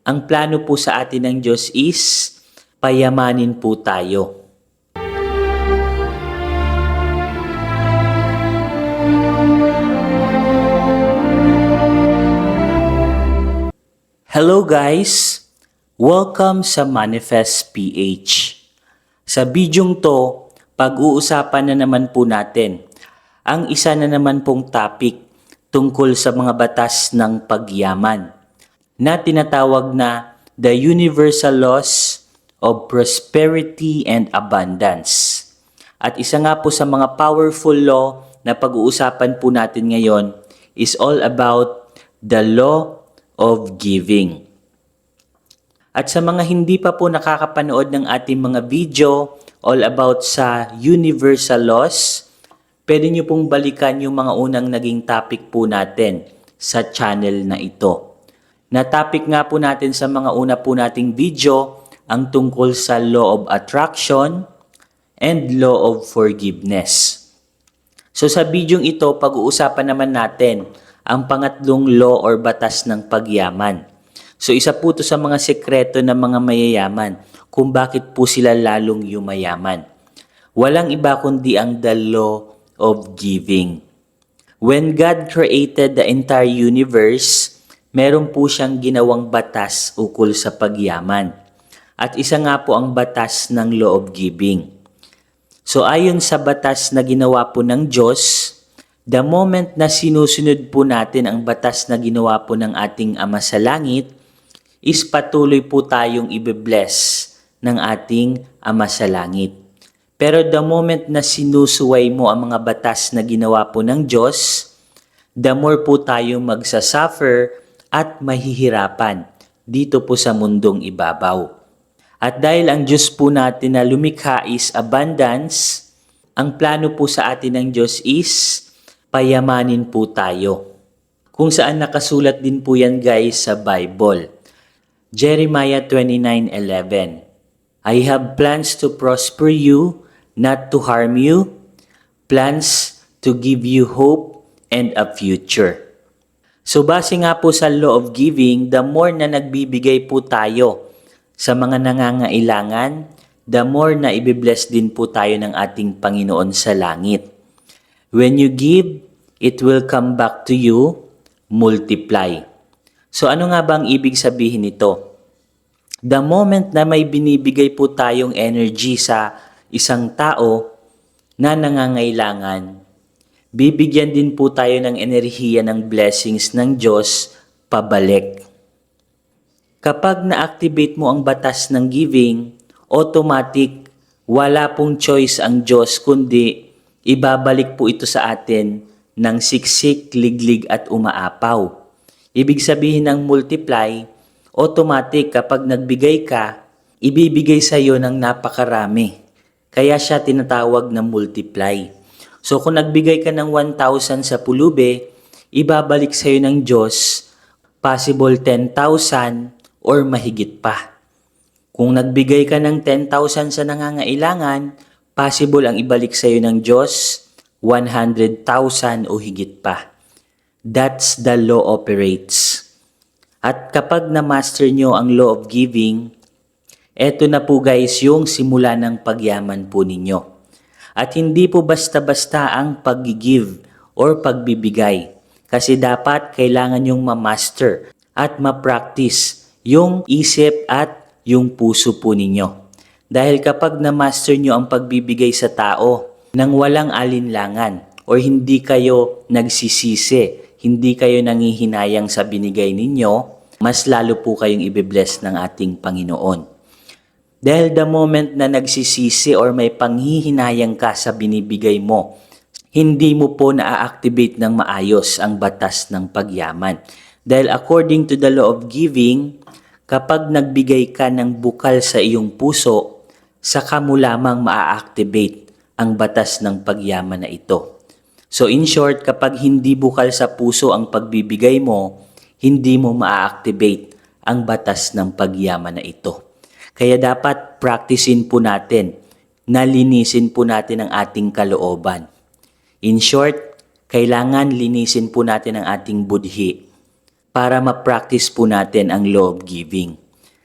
Ang plano po sa atin ng Diyos is payamanin po tayo. Hello guys! Welcome sa Manifest PH. Sa bidyong to, pag-uusapan na naman po natin ang isa na naman pong topic tungkol sa mga batas ng pagyaman na tinatawag na the universal laws of prosperity and abundance. At isa nga po sa mga powerful law na pag-uusapan po natin ngayon is all about the law of giving. At sa mga hindi pa po nakakapanood ng ating mga video all about sa universal laws, pwede nyo pong balikan yung mga unang naging topic po natin sa channel na ito. Na topic nga po natin sa mga una po nating video ang tungkol sa law of attraction and law of forgiveness. So sa bidyong ito, pag-uusapan naman natin ang pangatlong law or batas ng pagyaman. So isa po ito sa mga sekreto ng mga mayayaman kung bakit po sila lalong yumayaman. Walang iba kundi ang the law of giving. When God created the entire universe, meron po siyang ginawang batas ukol sa pagyaman. At isa nga po ang batas ng law of giving. So ayon sa batas na ginawa po ng Diyos, the moment na sinusunod po natin ang batas na ginawa po ng ating Ama sa Langit, is patuloy po tayong ibe-bless ng ating Ama sa Langit. Pero the moment na sinusuway mo ang mga batas na ginawa po ng Diyos, the more po tayong magsasuffer at mahihirapan dito po sa mundong ibabaw. At dahil ang Diyos po natin na lumikha is abundance, ang plano po sa atin ng Diyos is payamanin po tayo. Kung saan nakasulat din po yan guys sa Bible. Jeremiah 29:11. I have plans to prosper you, not to harm you, plans to give you hope and a future. So base nga po sa law of giving, the more na nagbibigay po tayo sa mga nangangailangan, the more na ibibless din po tayo ng ating Panginoon sa langit. When you give, it will come back to you, multiply. So ano nga ba ang ibig sabihin nito? The moment na may binibigay po tayong energy sa isang tao na nangangailangan, bibigyan din po tayo ng enerhiya ng blessings ng Diyos pabalik. Kapag na-activate mo ang batas ng giving, automatic, wala pong choice ang Diyos kundi ibabalik po ito sa atin ng siksik, liglig at umaapaw. Ibig sabihin ng multiply, automatic kapag nagbigay ka, ibibigay sa iyo ng napakarami. Kaya siya tinatawag na multiply. So kung nagbigay ka ng 1,000 sa pulube, ibabalik sa iyo ng Diyos possible 10,000 or mahigit pa. Kung nagbigay ka ng 10,000 sa nangangailangan, possible ang ibalik sa iyo ng Diyos 100,000 o higit pa. That's the law operates. At kapag na-master nyo ang law of giving, eto na po guys yung simula ng pagyaman po ninyo. At hindi po basta-basta ang pag-give or pagbibigay. Kasi dapat kailangan yung ma-master at ma-practice yung isip at yung puso po ninyo. Dahil kapag na-master nyo ang pagbibigay sa tao nang walang alinlangan or hindi kayo nagsisisi, hindi kayo nangihinayang sa binigay ninyo, mas lalo po kayong ibe-bless ng ating Panginoon. Dahil the moment na nagsisisi or may panghihinayang ka sa binibigay mo, hindi mo po na-activate ng maayos ang batas ng pagyaman. Dahil according to the law of giving, kapag nagbigay ka ng bukal sa iyong puso, saka mo lamang ma-activate ang batas ng pagyaman na ito. So in short, kapag hindi bukal sa puso ang pagbibigay mo, hindi mo ma-activate ang batas ng pagyaman na ito. Kaya dapat practicein po natin, nalinisin po natin ang ating kalooban. In short, kailangan linisin po natin ang ating budhi. para ma-practice po natin ang law of giving.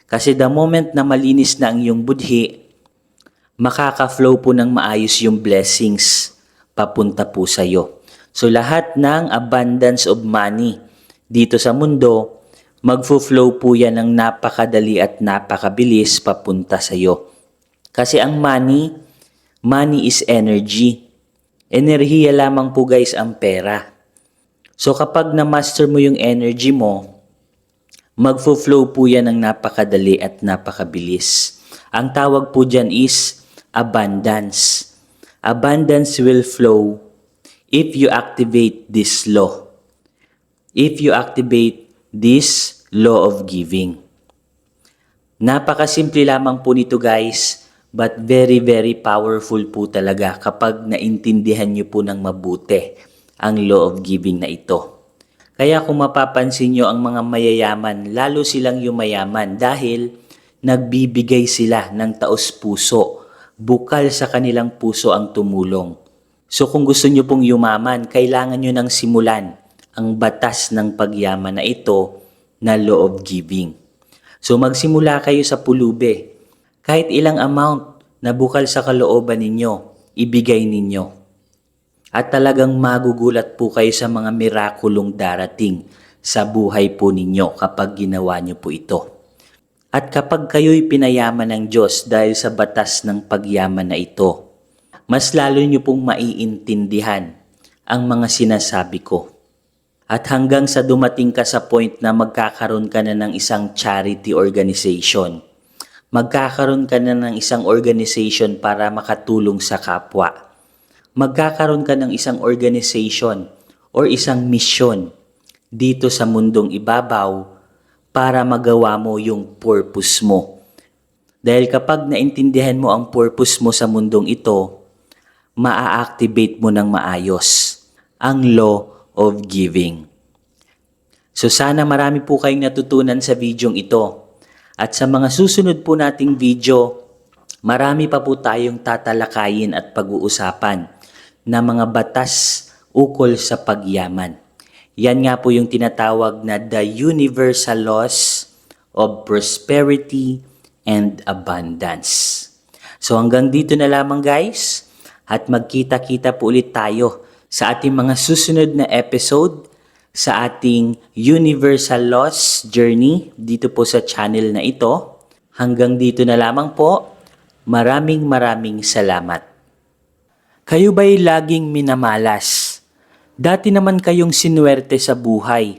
Kasi the moment na malinis na ang iyong budhi, makaka-flow po ng maayos yung blessings papunta po sa iyo. So lahat ng abundance of money dito sa mundo, magfo-flow po yan ng napakadali at napakabilis papunta sa iyo. Kasi ang money is energy. Enerhiya lamang po guys ang pera. So kapag na-master mo yung energy mo, magfo-flow po yan ng napakadali at napakabilis. Ang tawag po dyan is abundance. Abundance will flow if you activate this law. If you activate this law of giving. Napakasimple lamang po nito guys, but very very powerful po talaga kapag naintindihan nyo po ng mabuti ang law of giving na ito. Kaya kung mapapansin nyo ang mga mayayaman, lalo silang yumayaman dahil nagbibigay sila ng taos-puso. Bukal sa kanilang puso ang tumulong. So kung gusto nyo pong yumaman, kailangan nyo nang simulan ang batas ng pagyaman na ito na law of giving. So magsimula kayo sa pulube. Kahit ilang amount na bukal sa kalooban ninyo, ibigay ninyo. At talagang magugulat po kayo sa mga mirakulong darating sa buhay po ninyo kapag ginawa nyo po ito. At kapag kayo'y pinayaman ng Diyos dahil sa batas ng pagyaman na ito, mas lalo nyo pong maiintindihan ang mga sinasabi ko. At hanggang sa dumating ka sa point na magkakaroon ka na ng isang charity organization, magkakaroon ka na ng isang organization para makatulong sa kapwa. Magkakaroon ka ng isang organization or isang mission dito sa mundong ibabaw para magawa mo yung purpose mo. Dahil kapag naintindihan mo ang purpose mo sa mundong ito, maa-activate mo ng maayos ang law of giving. So sana marami po kayong natutunan sa videong ito. At sa mga susunod po nating video, marami pa po tayong tatalakayin at pag-uusapan na mga batas ukol sa pagyaman. Yan nga po yung tinatawag na the universal laws of prosperity and abundance. So hanggang dito na lamang guys, at magkita-kita po ulit tayo sa ating mga susunod na episode sa ating Universal Laws Journey dito po sa channel na ito. Hanggang dito na lamang po. Maraming salamat. Kayo ba'y laging minamalas? Dati naman kayong sinuwerte sa buhay.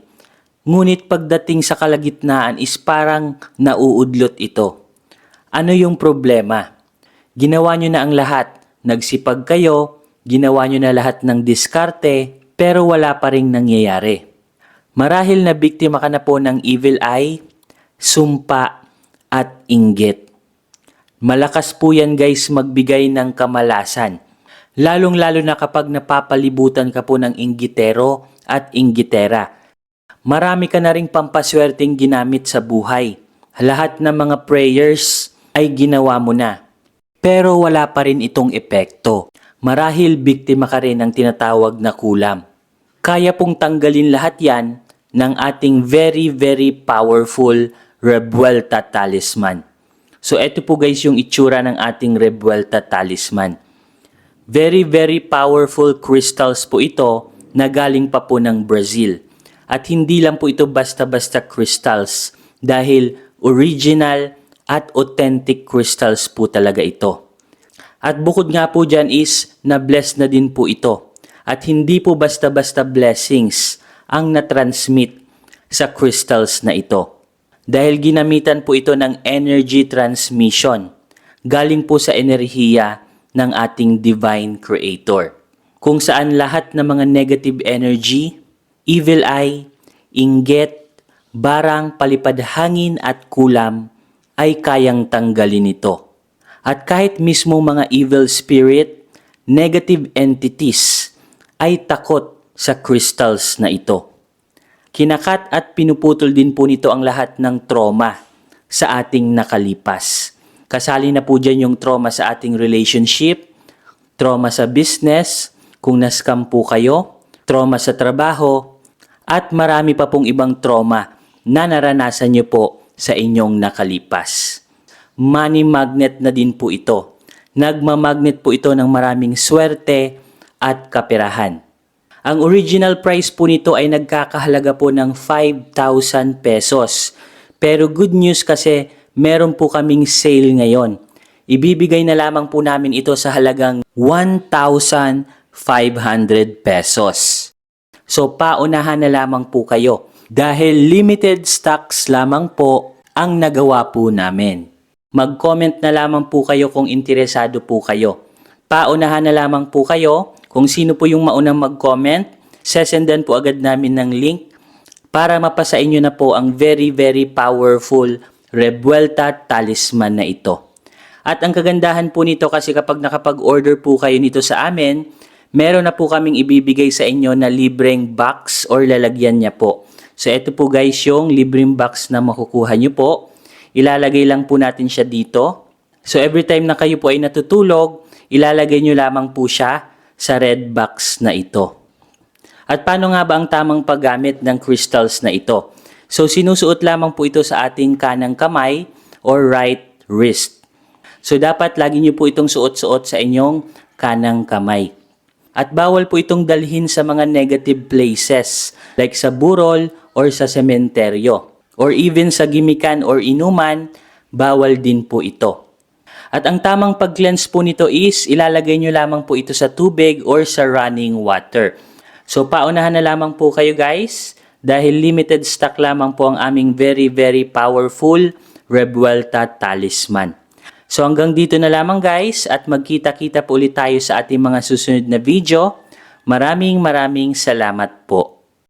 Ngunit pagdating sa kalagitnaan is parang nauudlot ito. Ano yung problema? Ginawa nyo na ang lahat. Nagsipag kayo, ginawa nyo na lahat ng diskarte, pero wala pa ring nangyayari. Marahil na biktima ka na po ng evil eye, sumpa, at inggit. Malakas po yan guys magbigay ng kamalasan. Lalong-lalo na kapag napapalibutan ka po ng inggitero at inggitera. Marami ka na ring pampaswerteng ginamit sa buhay. Lahat ng mga prayers ay ginawa mo na. Pero wala pa rin itong epekto. Marahil biktima ka rin ng tinatawag na kulam. Kaya pong tanggalin lahat yan ng ating very powerful Revuelta Talisman. So ito po guys yung itsura ng ating Revuelta Talisman. Very powerful crystals po ito na galing pa po ng Brazil. At hindi lang po ito basta-basta crystals dahil original at authentic crystals po talaga ito. At bukod nga po dyan is na-bless na din po ito. At hindi po basta-basta blessings ang na-transmit sa crystals na ito. Dahil ginamitan po ito ng energy transmission. Galing po sa enerhiya ng ating Divine Creator. Kung saan lahat ng mga negative energy, evil eye, inggit, barang, palipad hangin at kulam ay kayang tanggalin ito. At kahit mismo mga evil spirit, negative entities, ay takot sa crystals na ito. Kinakat at pinuputol din po nito ang lahat ng trauma sa ating nakalipas. Kasali na po dyan yung trauma sa ating relationship, trauma sa business, kung na-scam po kayo, trauma sa trabaho, at marami pa pong ibang trauma na naranasan nyo po sa inyong nakalipas. Money magnet na din po ito. Nagmamagnet po ito ng maraming swerte at kaperahan. Ang original price po nito ay nagkakahalaga po ng 5,000 pesos. Pero good news kasi meron po kaming sale ngayon. Ibibigay na lamang po namin ito sa halagang 1,500 pesos. So paunahan na lamang po kayo dahil limited stocks lamang po ang nagawa po namin. Mag-comment na lamang po kayo kung interesado po kayo. Paunahan na lamang po kayo kung sino po yung maunang mag-comment. Sesendan po agad namin ng link para mapasa inyo na po ang very powerful Revuelta Talisman na ito. At ang kagandahan po nito kasi kapag nakapag-order po kayo nito sa amin, meron na po kaming ibibigay sa inyo na libreng box or lalagyan niya po. So ito po guys yung libreng box na makukuha nyo po. Ilalagay lang po natin siya dito. So every time na kayo po ay natutulog, ilalagay nyo lamang po siya sa red box na ito. At paano nga ba ang tamang paggamit ng crystals na ito? So sinusuot lamang po ito sa ating kanang kamay or right wrist. So dapat lagi nyo po itong suot-suot sa inyong kanang kamay. At bawal po itong dalhin sa mga negative places like sa burol or sa sementeryo. Or even sa gimikan or inuman, bawal din po ito. At ang tamang pag-cleanse po nito is ilalagay nyo lamang po ito sa tubig or sa running water. So paunahan na lamang po kayo guys dahil limited stock lamang po ang aming very powerful Revuelta Talisman. So hanggang dito na lamang guys at magkita-kita po ulit tayo sa ating mga susunod na video. Maraming salamat po.